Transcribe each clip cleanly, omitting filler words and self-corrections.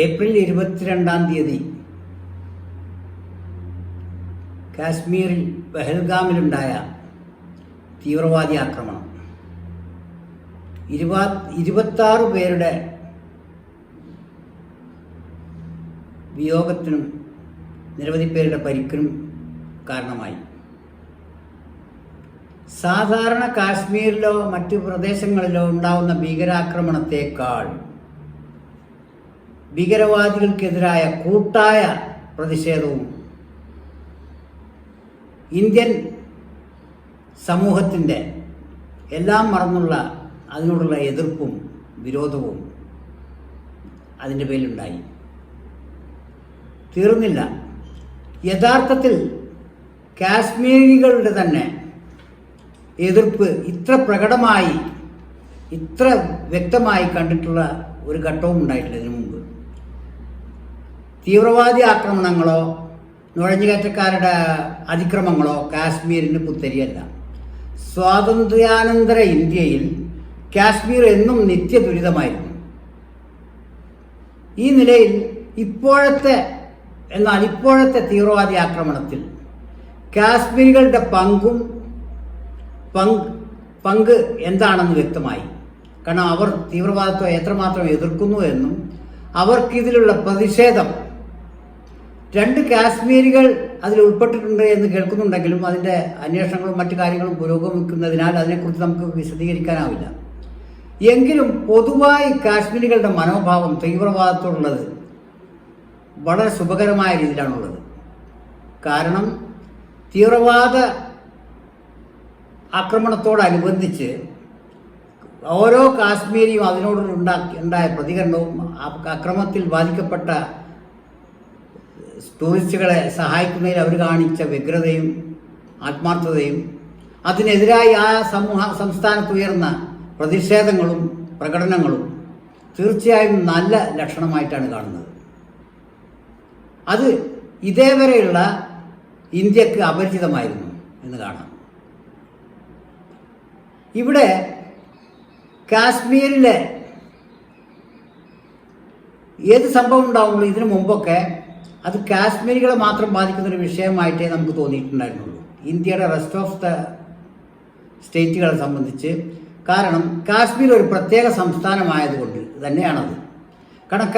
April 22 കാശ്മീരിൽ പെഹൽഗാമിലുണ്ടായ തീവ്രവാദി ആക്രമണം 26 പേരുടെ വിയോഗത്തിനും നിരവധി പേരുടെ പരിക്കിനും കാരണമായി. സാധാരണ കാശ്മീരിലോ മറ്റു പ്രദേശങ്ങളിലോ ഉണ്ടാവുന്ന ഭീകരാക്രമണത്തേക്കാൾ ഭീകരവാദികൾക്കെതിരായ കൂട്ടായ പ്രതിഷേധവും ഇന്ത്യൻ സമൂഹത്തിൻ്റെ എല്ലാം മറന്നുള്ള അതിനോടുള്ള എതിർപ്പും വിരോധവും അതിൻ്റെ പേരിലുണ്ടായി. തീർന്നില്ല. യഥാർത്ഥത്തിൽ കാശ്മീരികളുടെ തന്നെ എതിർപ്പ് ഇത്ര പ്രകടമായി ഇത്ര വ്യക്തമായി കണ്ടിട്ടുള്ള ഒരു ഘട്ടവും ഉണ്ടായിട്ടില്ല ഇതിനു മുമ്പ്. തീവ്രവാദി ആക്രമണങ്ങളോ നുഴഞ്ഞുകയറ്റക്കാരുടെ അതിക്രമങ്ങളോ കാശ്മീരിന് പുത്തരിയല്ല. സ്വാതന്ത്ര്യാനന്തര ഇന്ത്യയിൽ കാശ്മീർ എന്നും നിത്യദുരിതമായിരുന്നു. ഈ നിലയിൽ ഇപ്പോഴത്തെ തീവ്രവാദി ആക്രമണത്തിൽ കാശ്മീരികളുടെ പങ്ക് എന്താണെന്ന് വ്യക്തമായി. കാരണം അവർ തീവ്രവാദത്തെ എത്രമാത്രം എതിർക്കുന്നു എന്നും അവർക്കിതിലുള്ള പ്രതിഷേധം 2 കാശ്മീരികൾ അതിൽ ഉൾപ്പെട്ടിട്ടുണ്ട് എന്ന് കേൾക്കുന്നുണ്ടെങ്കിലും അതിൻ്റെ അന്വേഷണങ്ങളും മറ്റു കാര്യങ്ങളും പുരോഗമിക്കുന്നതിനാൽ അതിനെക്കുറിച്ച് നമുക്ക് വിശദീകരിക്കാനാവില്ല. എങ്കിലും പൊതുവായി കാശ്മീരികളുടെ മനോഭാവം തീവ്രവാദത്തോടുള്ളത് വളരെ ശുഭകരമായ രീതിയിലാണുള്ളത്. കാരണം തീവ്രവാദ ആക്രമണത്തോടനുബന്ധിച്ച് ഓരോ കാശ്മീരിയും അതിനോട് ഉണ്ടായ പ്രതികരണവും അക്രമത്തിൽ ബാധിക്കപ്പെട്ട ടൂറിസ്റ്റുകളെ സഹായിക്കുന്നതിൽ അവർ കാണിച്ച വ്യഗ്രതയും ആത്മാർത്ഥതയും അതിനെതിരായി ആ സംസ്ഥാനത്തുയർന്ന പ്രതിഷേധങ്ങളും പ്രകടനങ്ങളും തീർച്ചയായും നല്ല ലക്ഷണമായിട്ടാണ് കാണുന്നത്. അത് ഇതേവരെയുള്ള ഇന്ത്യക്ക് അപരിചിതമായിരുന്നു എന്ന് കാണാം. ഇവിടെ കാശ്മീരിലെ ഏത് സംഭവം ഉണ്ടാവുമ്പോഴും ഇതിനു മുമ്പൊക്കെ അത് കാശ്മീരികളെ മാത്രം ബാധിക്കുന്നൊരു വിഷയമായിട്ടേ നമുക്ക് തോന്നിയിട്ടുണ്ടായിരുന്നുള്ളൂ ഇന്ത്യയുടെ റെസ്റ്റ് ഓഫ് ദ സ്റ്റേറ്റുകളെ സംബന്ധിച്ച്. കാരണം കാശ്മീർ ഒരു പ്രത്യേക സംസ്ഥാനമായതുകൊണ്ട് തന്നെയാണത്. കാരണം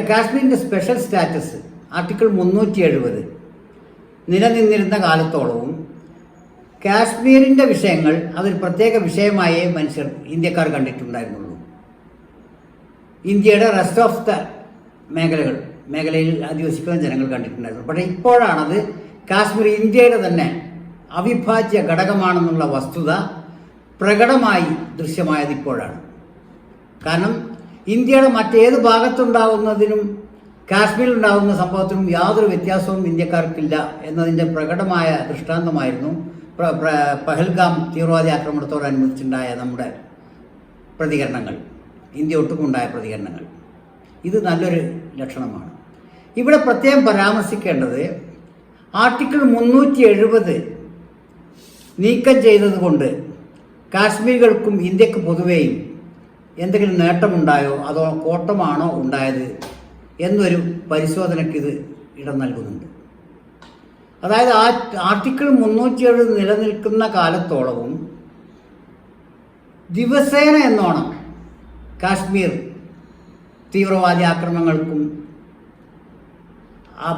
കാശ്മീരിൻ്റെ സ്പെഷ്യൽ സ്റ്റാറ്റസ് ആർട്ടിക്കിൾ 370 നിലനിന്നിരുന്ന കാലത്തോളവും കാശ്മീരിൻ്റെ വിഷയങ്ങൾ അതൊരു പ്രത്യേക വിഷയമായേ ഇന്ത്യക്കാർ കണ്ടിട്ടുണ്ടായിരുന്നുള്ളൂ. ഇന്ത്യയുടെ റെസ്റ്റ് ഓഫ് ദ മേഖലയിൽ അധിവസിക്കുന്ന ജനങ്ങൾ കണ്ടിട്ടുണ്ടായിരുന്നു. പക്ഷേ ഇപ്പോഴാണത് കാശ്മീർ ഇന്ത്യയുടെ തന്നെ അവിഭാജ്യ ഘടകമാണെന്നുള്ള വസ്തുത പ്രകടമായി ദൃശ്യമായത് ഇപ്പോഴാണ്. കാരണം ഇന്ത്യയുടെ മറ്റേത് ഭാഗത്തുണ്ടാകുന്നതിനും കാശ്മീരിലുണ്ടാകുന്ന സംഭവത്തിനും യാതൊരു വ്യത്യാസവും ഇന്ത്യക്കാർക്കില്ല എന്നതിൻ്റെ പ്രകടമായ ദൃഷ്ടാന്തമായിരുന്നു പഹൽഗാം തീവ്രവാദി ആക്രമണത്തോടനുബന്ധിച്ചുണ്ടായ നമ്മുടെ പ്രതികരണങ്ങൾ, ഇന്ത്യ ഒട്ടുമുണ്ടായ പ്രതികരണങ്ങൾ. ഇത് നല്ലൊരു ലക്ഷണമാണ്. ഇവിടെ പ്രത്യേകം പരാമർശിക്കേണ്ടത് ആർട്ടിക്കിൾ 370 നീക്കം ചെയ്തതുകൊണ്ട് കാശ്മീരികൾക്കും ഇന്ത്യക്ക് പൊതുവേയും എന്തെങ്കിലും നേട്ടമുണ്ടായോ അതോ കോട്ടമാണോ ഉണ്ടായത് എന്നൊരു പരിശോധനയ്ക്ക് ഇത് ഇടം നൽകുന്നുണ്ട്. അതായത് ആ ആർട്ടിക്കിൾ 370 നിലനിൽക്കുന്ന കാലത്തോളവും ദിവസേന എന്നോണം കാശ്മീർ തീവ്രവാദി ആക്രമണങ്ങൾക്കും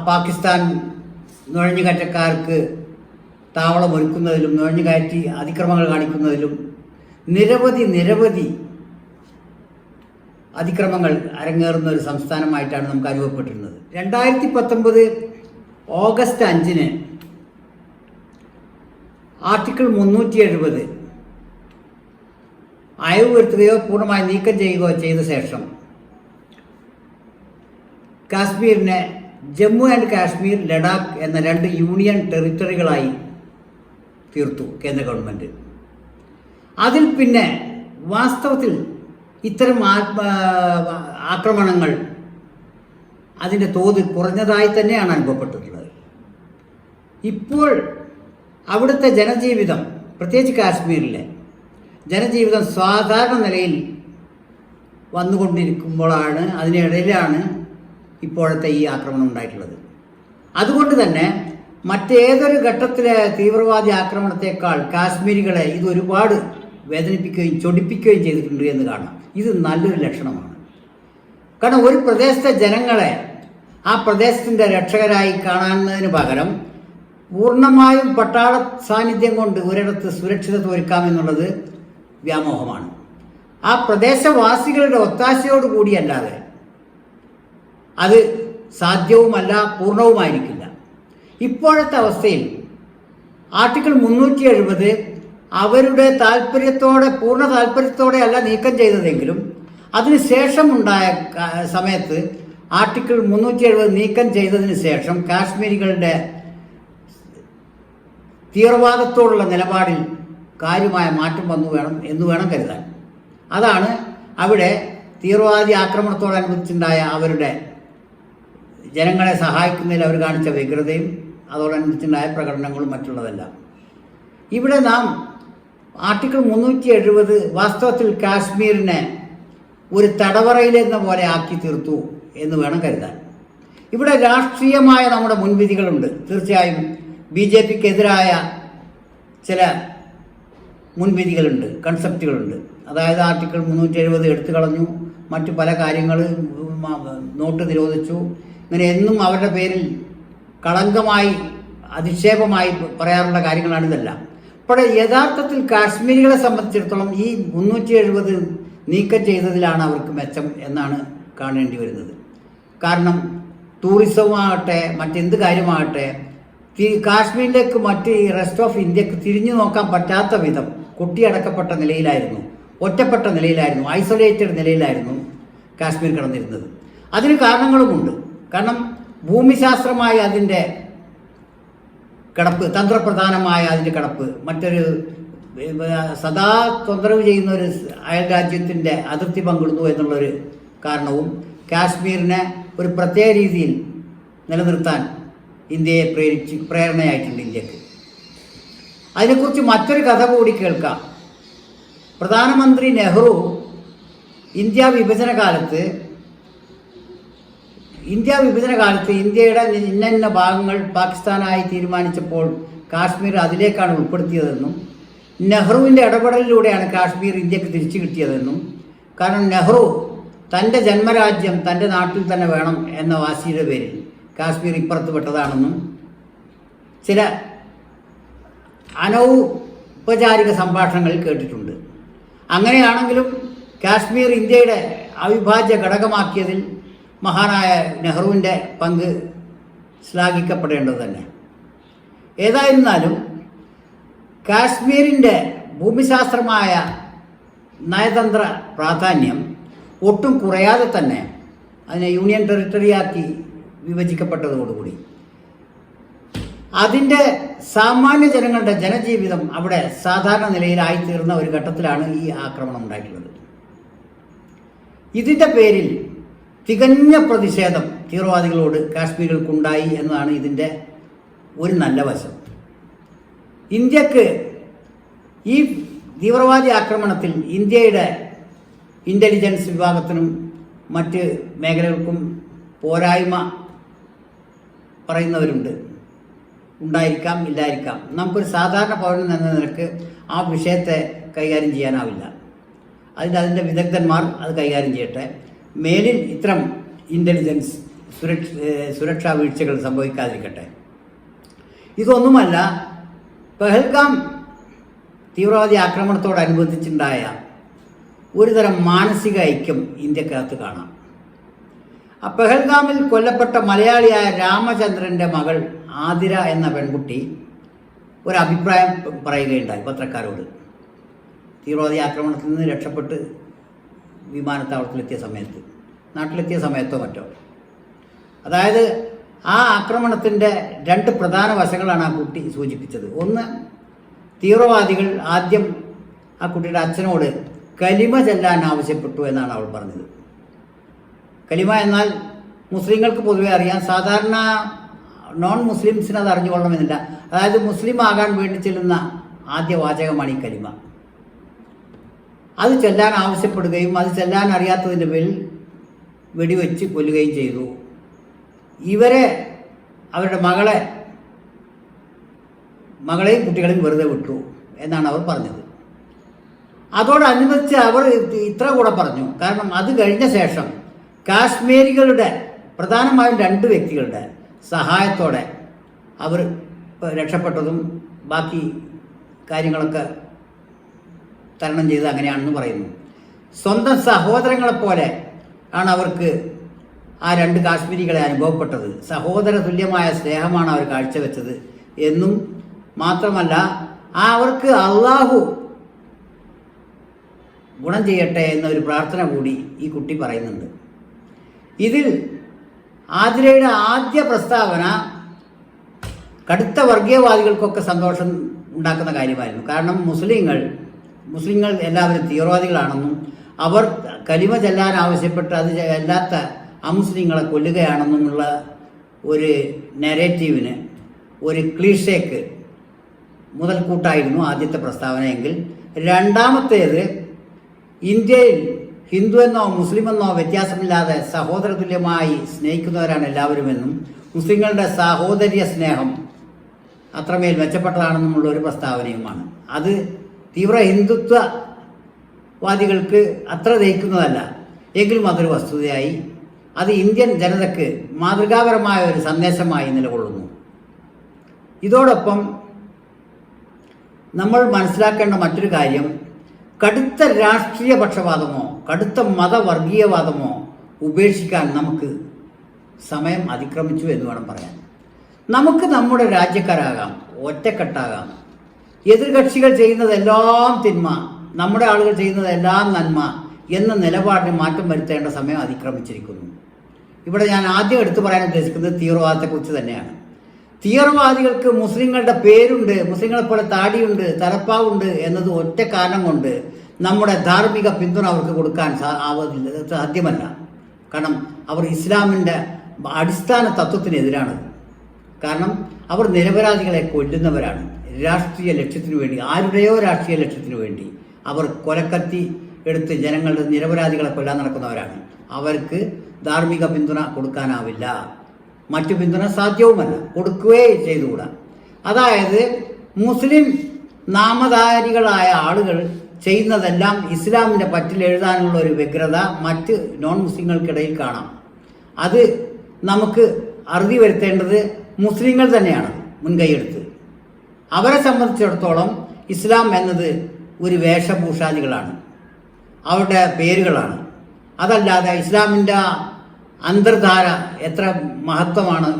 പാകിസ്ഥാൻ നുഴഞ്ഞുകയറ്റക്കാർക്ക് താവളമൊരുക്കുന്നതിലും നുഴഞ്ഞുകയറ്റി അതിക്രമങ്ങൾ കാണിക്കുന്നതിലും നിരവധി അതിക്രമങ്ങൾ അരങ്ങേറുന്ന ഒരു സംസ്ഥാനമായിട്ടാണ് നമുക്ക് അനുഭവപ്പെട്ടിരുന്നത്. 2019 ഓഗസ്റ്റ് 5 ആർട്ടിക്കിൾ 370 അയവ് വരുത്തുകയോ പൂർണ്ണമായി നീക്കം ചെയ്യുകയോ ചെയ്ത ശേഷം കാശ്മീരിനെ ജമ്മു ആൻഡ് കാശ്മീർ, ലഡാക്ക് എന്ന 2 യൂണിയൻ ടെറിട്ടറികളായി തീർത്തു കേന്ദ്ര ഗവൺമെൻറ്. അതിൽ പിന്നെ വാസ്തവത്തിൽ ഇത്തരം ആക്രമണങ്ങൾ അതിൻ്റെ തോത് കുറഞ്ഞതായി തന്നെയാണ് അനുഭവപ്പെട്ടിട്ടുള്ളത്. ഇപ്പോൾ അവിടുത്തെ ജനജീവിതം, പ്രത്യേകിച്ച് കാശ്മീരിലെ ജനജീവിതം സാധാരണ നിലയിൽ വന്നുകൊണ്ടിരിക്കുമ്പോഴാണ്, അതിനിടയിലാണ് ഇപ്പോഴത്തെ ഈ ആക്രമണം ഉണ്ടായിട്ടുള്ളത്. അതുകൊണ്ട് തന്നെ മറ്റേതൊരു ഘട്ടത്തിലെ തീവ്രവാദി ആക്രമണത്തെക്കാൾ കാശ്മീരികളെ ഇത് ഒരുപാട് വേദനിപ്പിക്കുകയും ചൊടിപ്പിക്കുകയും ചെയ്തിട്ടുണ്ട് എന്ന് കാണാം. ഇത് നല്ലൊരു ലക്ഷണമാണ്. കാരണം ഒരു പ്രദേശത്തെ ജനങ്ങളെ ആ പ്രദേശത്തിൻ്റെ രക്ഷകരായി കാണുന്നതിന് പകരം പൂർണ്ണമായും പട്ടാള സാന്നിധ്യം കൊണ്ട് ഒരിടത്ത് സുരക്ഷിതത്വ ഒരുക്കാമെന്നുള്ളത് വ്യാമോഹമാണ്. ആ പ്രദേശവാസികളുടെ ഒത്താശയോടുകൂടിയല്ലാതെ അത് സാധ്യവുമല്ല, പൂർണ്ണവുമായിരിക്കില്ല. ഇപ്പോഴത്തെ അവസ്ഥയിൽ ആർട്ടിക്കിൾ 370 അവരുടെ താല്പര്യത്തോടെ, പൂർണ്ണ താല്പര്യത്തോടെ അല്ല നീക്കം ചെയ്തതെങ്കിലും അതിനുശേഷമുണ്ടായ സമയത്ത് ആർട്ടിക്കിൾ 370 നീക്കം ചെയ്തതിന് ശേഷം കാശ്മീരികളുടെ തീവ്രവാദത്തോടുള്ള നിലപാടിൽ കാര്യമായ മാറ്റം എന്ന് വേണം കരുതാൻ. അതാണ് അവിടെ തീവ്രവാദി ആക്രമണത്തോടനുബന്ധിച്ചുണ്ടായ അവരുടെ ജനങ്ങളെ സഹായിക്കുന്നതിൽ അവർ കാണിച്ച വ്യഗ്രതയും അതോടനുബന്ധിച്ചുണ്ടായ പ്രകടനങ്ങളും മറ്റുള്ളതെല്ലാം. ഇവിടെ നാം ആർട്ടിക്കിൾ 370 വാസ്തവത്തിൽ കാശ്മീരിനെ ഒരു തടവറയിലെന്ന പോലെ ആക്കി തീർത്തു എന്ന് വേണം കരുതാൻ. ഇവിടെ രാഷ്ട്രീയമായ നമ്മുടെ മുൻവിധികളുണ്ട്. തീർച്ചയായും BJPക്കെതിരായ ചില മുൻവിധികളുണ്ട്, കൺസെപ്റ്റുകളുണ്ട്. അതായത് ആർട്ടിക്കിൾ 370 എടുത്തു കളഞ്ഞു, മറ്റു പല കാര്യങ്ങൾ, നോട്ട് നിരോധിച്ചു. ഇങ്ങനെ എന്നും അവരുടെ പേരിൽ കളങ്കമായി അധിക്ഷേപമായി പറയാറുള്ള കാര്യങ്ങളാണിതെല്ലാം. അപ്പോൾ യഥാർത്ഥത്തിൽ കാശ്മീരികളെ സംബന്ധിച്ചിടത്തോളം ഈ 370 നീക്കം ചെയ്തതിലാണ് അവർക്ക് മെച്ചം എന്നാണ് കാണേണ്ടി വരുന്നത്. കാരണം ടൂറിസമാകട്ടെ, മറ്റെന്ത് കാര്യമാകട്ടെ, കാശ്മീരിലേക്ക് മറ്റ് ഈ റെസ്റ്റ് ഓഫ് ഇന്ത്യക്ക് തിരിഞ്ഞു നോക്കാൻ പറ്റാത്ത വിധം കൊട്ടിയടക്കപ്പെട്ട നിലയിലായിരുന്നു, ഒറ്റപ്പെട്ട നിലയിലായിരുന്നു, ഐസൊലേറ്റഡ് നിലയിലായിരുന്നു കാശ്മീർ കിടന്നിരുന്നത്. അതിന് കാരണങ്ങളുമുണ്ട്. കാരണം ഭൂമിശാസ്ത്രമായ അതിൻ്റെ കിടപ്പ്, തന്ത്രപ്രധാനമായ അതിൻ്റെ കിടപ്പ്, മറ്റൊരു സദാ തൊന്തരവ് ചെയ്യുന്ന ഒരു അയൽ രാജ്യത്തിൻ്റെ അതിർത്തി പങ്കിടുന്നു എന്നുള്ളൊരു കാരണവും കാശ്മീരിനെ ഒരു പ്രത്യേക രീതിയിൽ നിലനിർത്താൻ ഇന്ത്യയെ പ്രേരണയായിട്ടുണ്ട് ഇന്ത്യക്ക്. അതിനെക്കുറിച്ച് മറ്റൊരു കഥ കൂടി കേൾക്കാം. പ്രധാനമന്ത്രി നെഹ്റു ഇന്ത്യ വിഭജന കാലത്ത് ഇന്ത്യയുടെ ഇന്ന ഭാഗങ്ങൾ പാകിസ്ഥാനായി തീരുമാനിച്ചപ്പോൾ കാശ്മീർ അതിലേക്കാണ് ഉൾപ്പെടുത്തിയതെന്നും നെഹ്റുവിൻ്റെ ഇടപെടലിലൂടെയാണ് കാശ്മീർ ഇന്ത്യക്ക് തിരിച്ചു കിട്ടിയതെന്നും, കാരണം നെഹ്റു തൻ്റെ ജന്മരാജ്യം തൻ്റെ നാട്ടിൽ തന്നെ വേണം എന്ന വാശിയുടെ പേരിൽ കാശ്മീർ ഇപ്പുറത്ത് പെട്ടതാണെന്നും ചില അനൗപചാരിക സംഭാഷണങ്ങളിൽ കേട്ടിട്ടുണ്ട്. അങ്ങനെയാണെങ്കിലും കാശ്മീർ ഇന്ത്യയുടെ അവിഭാജ്യ ഘടകമാക്കിയതിൽ മഹാനായ നെഹ്റുവിൻ്റെ പങ്ക് ശ്ലാഘിക്കപ്പെടേണ്ടത് തന്നെ. ഏതായിരുന്നാലും കാശ്മീരിൻ്റെ ഭൂമിശാസ്ത്രമായ നയതന്ത്ര പ്രാധാന്യം ഒട്ടും കുറയാതെ തന്നെ അതിനെ യൂണിയൻ ടെറിട്ടറിയാക്കി വിഭജിക്കപ്പെട്ടതോടുകൂടി അതിൻ്റെ സാമാന്യ ജനങ്ങളുടെ ജനജീവിതം അവിടെ സാധാരണ നിലയിലായിത്തീർന്ന ഒരു ഘട്ടത്തിലാണ് ഈ ആക്രമണം ഉണ്ടായിട്ടുള്ളത്. ഇതിൻ്റെ പേരിൽ തികഞ്ഞ പ്രതിഷേധം തീവ്രവാദികളോട് കാശ്മീരികൾക്കുണ്ടായി എന്നതാണ് ഇതിൻ്റെ ഒരു നല്ല വശം. ഇന്ത്യക്ക് ഈ തീവ്രവാദി ആക്രമണത്തിൽ ഇന്ത്യയുടെ ഇൻ്റലിജൻസ് വിഭാഗത്തിനും മറ്റ് മേഖലകൾക്കും പോരായ്മ പറയുന്നവരുണ്ട്. ഉണ്ടായിരിക്കാം, ഇല്ലായിരിക്കാം. നമുക്കൊരു സാധാരണ പൗരൻ എന്ന നിലക്ക് ആ വിഷയത്തെ കൈകാര്യം ചെയ്യാനാവില്ല. അതിൻ്റെ വിദഗ്ധന്മാർ അത് കൈകാര്യം ചെയ്യട്ടെ. മേലിൽ ഇത്തരം ഇൻ്റലിജൻസ് സുരക്ഷാ വീഴ്ചകൾ സംഭവിക്കാതിരിക്കട്ടെ. ഇതൊന്നുമല്ല, പെഹൽഗാം തീവ്രവാദി ആക്രമണത്തോടനുബന്ധിച്ചുണ്ടായ ഒരുതരം മാനസിക ഐക്യം ഇന്ത്യക്കകത്ത് കാണാം. ആ പെഹൽഗാമിൽ കൊല്ലപ്പെട്ട മലയാളിയായ രാമചന്ദ്രൻ്റെ മകൾ ആതിര എന്ന പെൺകുട്ടി ഒരഭിപ്രായം പറയുകയുണ്ടായി പത്രക്കാരോട്. തീവ്രവാദി ആക്രമണത്തിൽ നിന്ന് രക്ഷപ്പെട്ട് വിമാനത്താവളത്തിലെത്തിയ സമയത്ത്, നാട്ടിലെത്തിയ സമയത്തോ മറ്റോ. അതായത് ആ ആക്രമണത്തിൻ്റെ രണ്ട് പ്രധാന വശങ്ങളാണ് ആ കുട്ടി സൂചിപ്പിച്ചത്. ഒന്ന്, തീവ്രവാദികൾ ആദ്യം ആ കുട്ടിയുടെ അച്ഛനോട് കലിമ ചെല്ലാൻ ആവശ്യപ്പെട്ടു എന്നാണ് അവൾ പറഞ്ഞത്. കലിമ എന്നാൽ മുസ്ലിങ്ങൾക്ക് പൊതുവെ അറിയാം, സാധാരണ നോൺ മുസ്ലിംസിന് അത് അറിഞ്ഞുകൊള്ളണമെന്നില്ല. അതായത് മുസ്ലിം ആകാൻ വേണ്ടി ചെല്ലുന്ന ആദ്യ വാചകമാണ് ഈ കലിമ. അത് ചെല്ലാൻ ആവശ്യപ്പെടുകയും അത് ചെല്ലാൻ അറിയാത്തതിൻ്റെ പേരിൽ വെടിവെച്ച് കൊല്ലുകയും ചെയ്തു. ഇവരെ അവരുടെ മകളെയും കുട്ടികളെയും വെറുതെ വിട്ടു എന്നാണ് അവർ പറഞ്ഞത്. അതോടനുബന്ധിച്ച് അവർ ഇത്ര കൂടെ പറഞ്ഞു. കാരണം അത് കഴിഞ്ഞ ശേഷം കാശ്മീരികളുടെ പ്രധാനമായും 2 വ്യക്തികളുടെ സഹായത്തോടെ അവർ രക്ഷപ്പെട്ടതും ബാക്കി കാര്യങ്ങളൊക്കെ തരണം ചെയ്ത് അങ്ങനെയാണെന്ന് പറയുന്നു. സ്വന്തം സഹോദരങ്ങളെപ്പോലെ ആണ് അവർക്ക് ആ 2 കാശ്മീരികളെ അനുഭവപ്പെട്ടത്. സഹോദര തുല്യമായ സ്നേഹമാണ് അവർ കാഴ്ചവെച്ചത് എന്നും മാത്രമല്ല അവർക്ക് അള്ളാഹു ഗുണം ചെയ്യട്ടെ എന്നൊരു പ്രാർത്ഥന കൂടി ഈ കുട്ടി പറയുന്നുണ്ട്. ഇതിൽ ആതിരയുടെ ആദ്യ പ്രസ്താവന കടുത്ത വർഗീയവാദികൾക്കൊക്കെ സന്തോഷം ഉണ്ടാക്കുന്ന കാര്യമായിരുന്നു. കാരണം മുസ്ലിങ്ങൾ എല്ലാവരും തീവ്രവാദികളാണെന്നും അവർ കലിമ ചെല്ലാൻ ആവശ്യപ്പെട്ട് അത് അല്ലാത്ത അമുസ്ലിങ്ങളെ കൊല്ലുകയാണെന്നുമുള്ള ഒരു നെറേറ്റീവിന്, ഒരു ക്ലീഷേക്ക് മുതൽക്കൂട്ടായിരുന്നു ആദ്യത്തെ പ്രസ്താവനയെങ്കിൽ, രണ്ടാമത്തേത് ഇന്ത്യയിൽ ഹിന്ദു എന്നോ മുസ്ലിം എന്നോ വ്യത്യാസമില്ലാതെ സഹോദര തുല്യമായി സ്നേഹിക്കുന്നവരാണ് എല്ലാവരുമെന്നും മുസ്ലിങ്ങളുടെ സാഹോദര്യ സ്നേഹം അത്രമേൽ മെച്ചപ്പെട്ടതാണെന്നുമുള്ള ഒരു പ്രസ്താവനയുമാണ്. അത് തീവ്ര ഹിന്ദുത്വവാദികൾക്ക് അത്ര ദഹിക്കുന്നതല്ല, എങ്കിലും അതൊരു വസ്തുതയായി അത് ഇന്ത്യൻ ജനതയ്ക്ക് മാതൃകാപരമായ ഒരു സന്ദേശമായി നിലകൊള്ളുന്നു. ഇതോടൊപ്പം നമ്മൾ മനസ്സിലാക്കേണ്ട മറ്റൊരു കാര്യം, കടുത്ത രാഷ്ട്രീയ പക്ഷപാതമോ കടുത്ത മതവർഗീയവാദമോ ഉപേക്ഷിക്കാൻ നമുക്ക് സമയം അതിക്രമിച്ചു എന്ന് വേണം പറയാൻ. നമുക്ക് നമ്മുടെ രാജ്യക്കാരാകാം, ഒറ്റക്കെട്ടാകാം. എതിർകക്ഷികൾ ചെയ്യുന്നതെല്ലാം തിന്മ, നമ്മുടെ ആളുകൾ ചെയ്യുന്നതെല്ലാം നന്മ എന്ന നിലപാടിന് മാറ്റം വരുത്തേണ്ട സമയം അതിക്രമിച്ചിരിക്കുന്നു. ഇവിടെ ഞാൻ ആദ്യം എടുത്തു പറയാൻ ഉദ്ദേശിക്കുന്നത് തീവ്രവാദത്തെക്കുറിച്ച് തന്നെയാണ്. തീവ്രവാദികൾക്ക് മുസ്ലിങ്ങളുടെ പേരുണ്ട്, മുസ്ലിങ്ങളെ പോലെ താടിയുണ്ട്, തലപ്പാവുണ്ട് എന്നത് ഒറ്റ കാരണം കൊണ്ട് നമ്മുടെ ധാർമ്മിക പിന്തുണ അവർക്ക് കൊടുക്കാൻ സാധ്യമല്ല. കാരണം അവർ ഇസ്ലാമിൻ്റെ അടിസ്ഥാന തത്വത്തിനെതിരാണ്. കാരണം അവർ നിരപരാധികളെ കൊല്ലുന്നവരാണ്. രാഷ്ട്രീയ ലക്ഷ്യത്തിനു വേണ്ടി, ആരുടെയോ രാഷ്ട്രീയ ലക്ഷ്യത്തിനു വേണ്ടി അവർ കൊലക്കത്തി എടുത്ത് ജനങ്ങളുടെ നിരപരാധികളെ കൊല്ലാൻ നടക്കുന്നവരാണ്. അവർക്ക് ധാർമ്മിക പിന്തുണ കൊടുക്കാനാവില്ല, മറ്റു പിന്തുണ സാധ്യവുമല്ല, കൊടുക്കുകയേ ചെയ്തുകൂടാ. അതായത് മുസ്ലിം നാമധാരികളായ ആളുകൾ ചെയ്യുന്നതെല്ലാം ഇസ്ലാമിൻ്റെ പറ്റിലെഴുതാനുള്ള ഒരു വ്യഗ്രത മറ്റ് നോൺ മുസ്ലിങ്ങൾക്കിടയിൽ കാണാം. അത് നമുക്ക് അറുതി വരുത്തേണ്ടത് മുസ്ലിങ്ങൾ തന്നെയാണ് മുൻകൈയെടുത്ത്. അവരെ സംബന്ധിച്ചിടത്തോളം ഇസ്ലാം എന്നത് ഒരു വേഷഭൂഷാദികളാണ്, അവരുടെ പേരുകളാണ്. അതല്ലാതെ ഇസ്ലാമിൻ്റെ അന്തർധാര എത്ര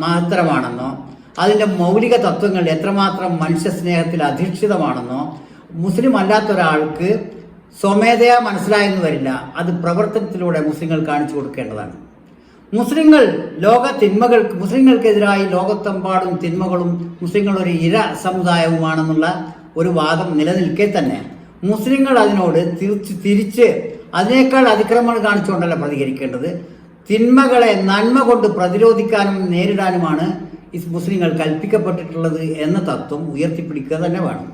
മഹത്തരമാണെന്നോ അതിൻ്റെ മൗലിക തത്വങ്ങൾ എത്രമാത്രം മനുഷ്യസ്നേഹത്തിൽ അധിഷ്ഠിതമാണെന്നോ മുസ്ലിം അല്ലാത്ത ഒരാൾക്ക് സ്വമേധയാ മനസ്സിലായെന്ന് വരില്ല. അത് പ്രവർത്തനത്തിലൂടെ മുസ്ലിങ്ങൾ കാണിച്ചു കൊടുക്കേണ്ടതാണ്. മുസ്ലിങ്ങൾക്കെതിരായി ലോകത്തെമ്പാടും തിന്മകളും മുസ്ലിങ്ങൾ ഒരു ഇര സമുദായവുമാണെന്നുള്ള ഒരു വാദം നിലനിൽക്കെ തന്നെ മുസ്ലിങ്ങൾ അതിനോട് തിരിച്ച് അതിനേക്കാൾ അതിക്രമങ്ങൾ കാണിച്ചുകൊണ്ടല്ല പ്രതികരിക്കേണ്ടത്. തിന്മകളെ നന്മ കൊണ്ട് പ്രതിരോധിക്കാനും നേരിടാനുമാണ് മുസ്ലിങ്ങൾ കൽപ്പിക്കപ്പെട്ടിട്ടുള്ളത് എന്ന തത്വം ഉയർത്തിപ്പിടിക്കുക തന്നെ വേണം.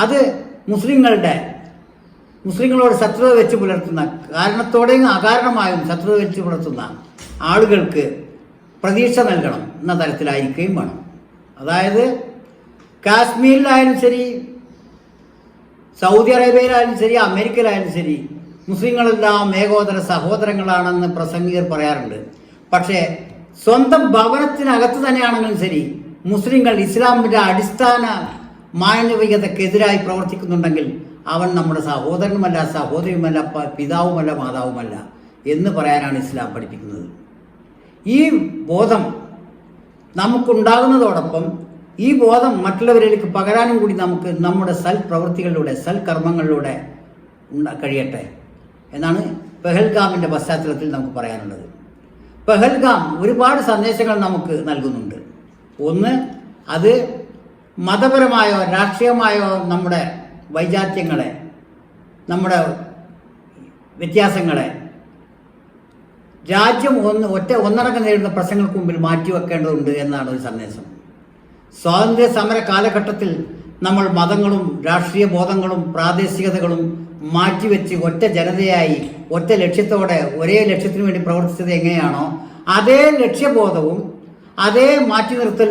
അത് മുസ്ലിങ്ങളോട് ശത്രുത വെച്ച് പുലർത്തുന്ന, കാരണത്തോടെയും അകാരണമായും ശത്രുത വെച്ച് പുലർത്തുന്ന ആളുകൾക്ക് പ്രതീക്ഷ നൽകണം എന്ന തരത്തിലായിരിക്കുകയും വേണം. അതായത് കാശ്മീരിലായാലും ശരി, സൗദി അറേബ്യയിലായാലും ശരി, അമേരിക്കയിലായാലും ശരി, മുസ്ലിങ്ങളെല്ലാം ഏകോദര സഹോദരങ്ങളാണെന്ന് പ്രസംഗികർ പറയാറുണ്ട്. പക്ഷേ സ്വന്തം ഭവനത്തിനകത്ത് തന്നെയാണെങ്കിലും ശരി, മുസ്ലിങ്ങൾ ഇസ്ലാമിൻ്റെ അടിസ്ഥാന മാനവികതക്കെതിരായി പ്രവർത്തിക്കുന്നുണ്ടെങ്കിൽ അവൻ നമ്മുടെ സഹോദരനുമല്ല, സഹോദരിയുമല്ല, പിതാവുമല്ല, മാതാവുമല്ല എന്ന് പറയാനാണ് ഇസ്ലാം പഠിപ്പിക്കുന്നത്. ഈ ബോധം നമുക്കുണ്ടാകുന്നതോടൊപ്പം ഈ ബോധം മറ്റുള്ളവരിലേക്ക് പകരാനും കൂടി നമുക്ക് നമ്മുടെ സൽപ്രവൃത്തികളിലൂടെ, സൽക്കർമ്മങ്ങളിലൂടെ കഴിയട്ടെ എന്നാണ് പെഹൽഗാമിൻ്റെ പശ്ചാത്തലത്തിൽ നമുക്ക് പറയാനുള്ളത്. പെഹൽഗാം ഒരുപാട് സന്ദേശങ്ങൾ നമുക്ക് നൽകുന്നുണ്ട്. ഒന്ന്, അത് മതപരമായോ രാഷ്ട്രീയമായോ നമ്മുടെ വൈജാത്യങ്ങളെ, നമ്മുടെ വ്യത്യാസങ്ങളെ രാജ്യം ഒന്നടങ്കം നേരിടുന്ന പ്രശ്നങ്ങൾക്ക് മുമ്പിൽ മാറ്റിവെക്കേണ്ടതുണ്ട് എന്നാണ് ഒരു സന്ദേശം. സ്വാതന്ത്ര്യ സമര കാലഘട്ടത്തിൽ നമ്മൾ മതങ്ങളും രാഷ്ട്രീയ ബോധങ്ങളും പ്രാദേശികതകളും മാറ്റിവെച്ച് ഒറ്റ ജനതയായി ഒറ്റ ലക്ഷ്യത്തോടെ ഒരേ ലക്ഷ്യത്തിന് വേണ്ടി പ്രവർത്തിച്ചത് എങ്ങനെയാണോ അതേ ലക്ഷ്യബോധവും അതേ മാറ്റി നിർത്തൽ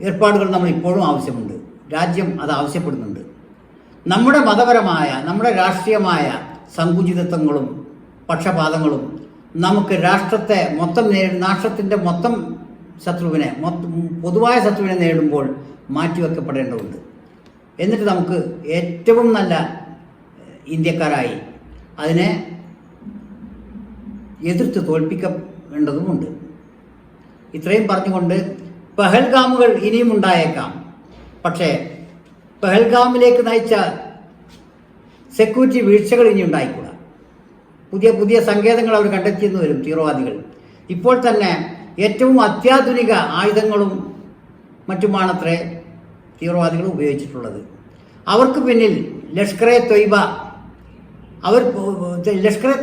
ഏർപ്പാടുകൾ നമ്മൾ ഇപ്പോഴും ആവശ്യമുണ്ട്. രാജ്യം അത് ആവശ്യപ്പെടുന്നുണ്ട്. നമ്മുടെ മതപരമായ നമ്മുടെ രാഷ്ട്രീയമായ സങ്കുചിതത്വങ്ങളും പക്ഷപാതങ്ങളും നമുക്ക് രാഷ്ട്രത്തിൻ്റെ മൊത്തം ശത്രുവിനെ പൊതുവായ ശത്രുവിനെ നേടുമ്പോൾ മാറ്റിവെക്കപ്പെടേണ്ടതുണ്ട്. എന്നിട്ട് നമുക്ക് ഏറ്റവും നല്ല ഇന്ത്യക്കാരായി അതിനെ എതിർത്ത് തോൽപ്പിക്കേണ്ടതുമുണ്ട്. ഇത്രയും പറഞ്ഞുകൊണ്ട് പെഹൽഗാമുകൾ ഇനിയും ഉണ്ടായേക്കാം. പക്ഷേ പെഹൽഗാമിലേക്ക് നയിച്ച സെക്യൂരിറ്റി വീഴ്ചകൾ ഇനി ഉണ്ടായിക്കൂടാ. പുതിയ സങ്കേതങ്ങൾ അവർ കണ്ടെത്തിയെന്ന് വരും തീവ്രവാദികൾ. ഇപ്പോൾ തന്നെ ഏറ്റവും അത്യാധുനിക ആയുധങ്ങളും മറ്റുമാണത്രേ തീവ്രവാദികൾ ഉപയോഗിച്ചിട്ടുള്ളത്. അവർക്ക് പിന്നിൽ ലഷ്കർ-എ തൊയ്ബ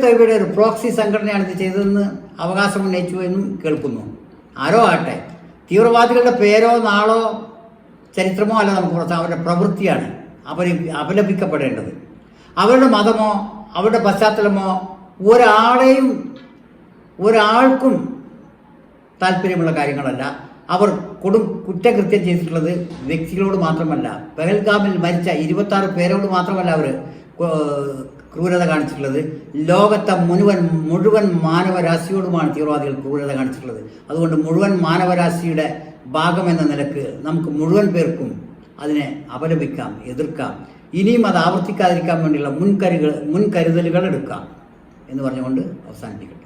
തൊയ്ബയുടെ ഒരു പ്രോക്സി സംഘടനയാണ് ഇത് ചെയ്തതെന്ന് അവകാശം ഉന്നയിച്ചു എന്നും കേൾക്കുന്നു. ആരോ ആട്ടെ, തീവ്രവാദികളുടെ പേരോ നാളോ ചരിത്രമോ അല്ല നമുക്ക് പുറത്ത്, അവരുടെ പ്രവൃത്തിയാണ് അപലപിക്കപ്പെടേണ്ടത്. അവരുടെ മതമോ അവരുടെ പശ്ചാത്തലമോ ഒരാൾക്കും താല്പര്യമുള്ള കാര്യങ്ങളല്ല. അവർ കുറ്റകൃത്യം ചെയ്തിട്ടുള്ളത് വ്യക്തികളോട് മാത്രമല്ല, പെഹൽഗാമിൽ മരിച്ച 26 പേരോട് മാത്രമല്ല അവർ ക്രൂരത കാണിച്ചിട്ടുള്ളത്, ലോകത്തെ മുഴുവൻ മാനവരാശിയോടുമാണ് തീവ്രവാദികൾ ക്രൂരത കാണിച്ചിട്ടുള്ളത്. അതുകൊണ്ട് മുഴുവൻ മാനവരാശിയുടെ ഭാഗമെന്ന നിലക്ക് നമുക്ക് മുഴുവൻ പേർക്കും അതിനെ അപലപിക്കാം, എതിർക്കാം. ഇനിയും അത് ആവർത്തിക്കാതിരിക്കാൻ വേണ്ടിയുള്ള മുൻകരുതലുകൾ എടുക്കാം എന്ന് പറഞ്ഞുകൊണ്ട് അവസാനിപ്പിക്കണം.